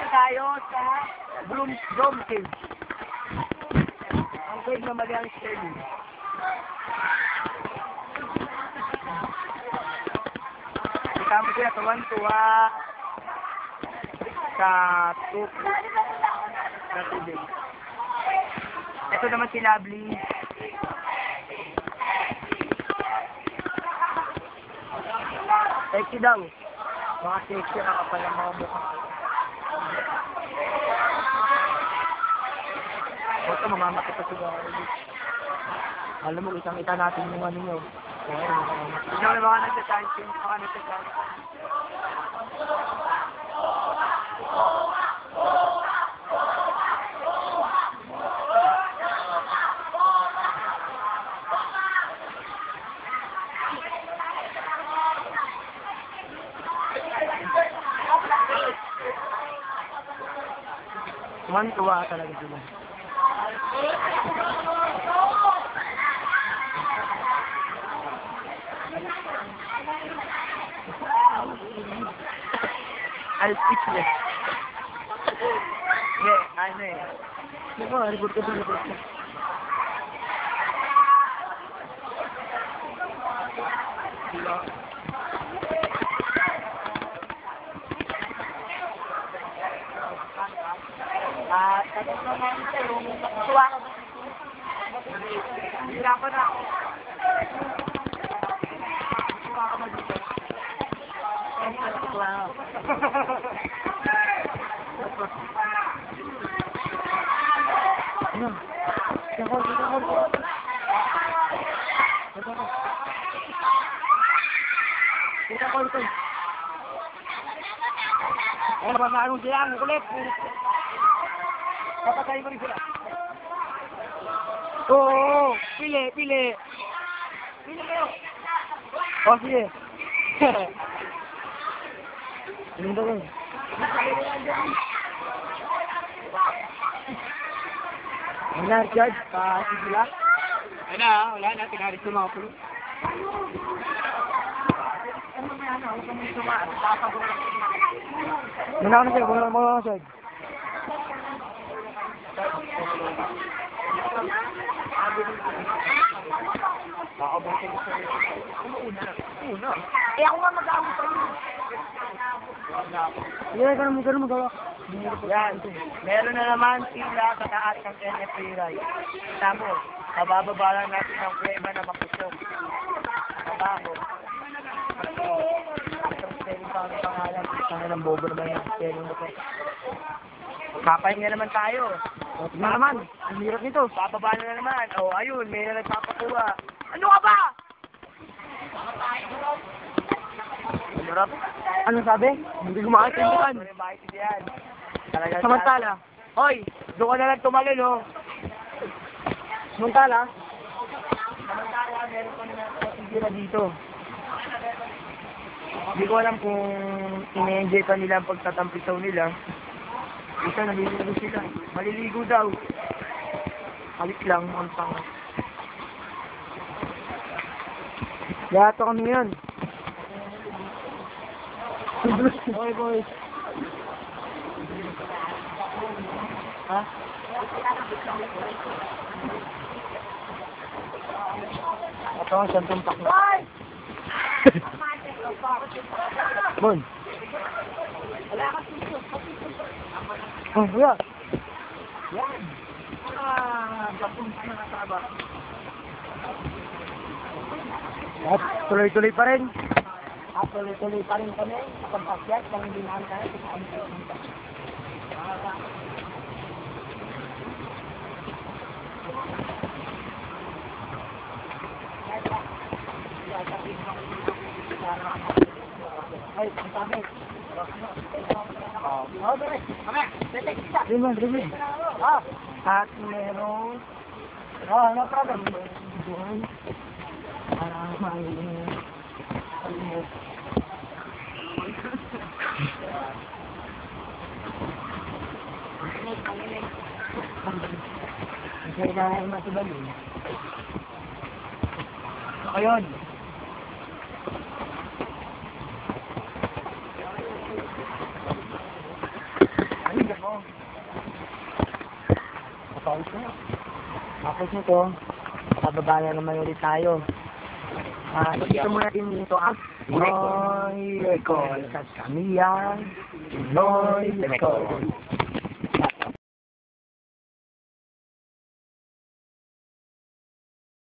tayo sa Dome Cave. Ang cave na mali ang spelling. Kasama sila tuwan-tuwa sa tubig. Ito naman si Lovely. Sexy daw. Mga sexy na kapal ang mga mukha. Ito, mamamakit pa siya. Alam mo, isang-ita natin yung ano nyo. Ito na mga nagsasansin. Mga nagsasansin. Tuwan-tuwa talaga sila. I'll speechless. Yeah, ano eh. Diba, report ka sa report ka. Diba? Tapos naman ito yung tuwa ka ba? Hirapan na ako. Tuwa ka ba dito? Tuwa ako. Ano? Sakol. Ano ba maanong sila? Ang kulit. Papatay mo rin sila. Oo, pili. Pili kayo. O, sige. Lindo ko. Wala, Judge. Kasi sila. Wala na. Tinaris ko mga pulo. Muna ako na siya. Muna ako na siya. Una. Eh ako nga mag-aawit pa yun. Hindi, ganun magawa. Yan. Meron na naman sila sa taas ng NFA ride. Kita mo, kabababa lang natin ang kuweba na mapusok. Kabaho. Itong spelling pa ang pangalan. Isang ng bobo naman yung spelling mo ko. Kapahinga naman tayo. Tingnan naman, ang hirap nito. Papaba na naman. O, ayun, may na nagpapakuha. Ano ka ba? Hirap. Ano sabi? Hindi ko makaintindihan. Samantala. Hoy, doon ka na lang tumalon, oh. Samantala, meron pa na natitira dito. Hindi ko alam kung ine-enjoy pa nila ang pagtatampisaw nila. Isa, naliligo sila. Maliligo daw. Halit lang, ang tanga. Yato kami yan. Hoy, boys. Ha? Ito ang siyang pak na. Bon. Oh, wala. Yan. Bakong na nataba. At tuloy-tuloy pa rin. Tuloy-tuloy pa rin kami sa pagpasyat ng hindi naman tayo sa kami. Ay, ang sabi. Rimon. At meron. No problem. Para mahiling. Kailangan matubali. Ayun. mo. Kapawis na. Tapos nito, bababa na naman ulit tayo. Dito muna din dito ang Pinoy Record. Sa kami yan, Pinoy Record.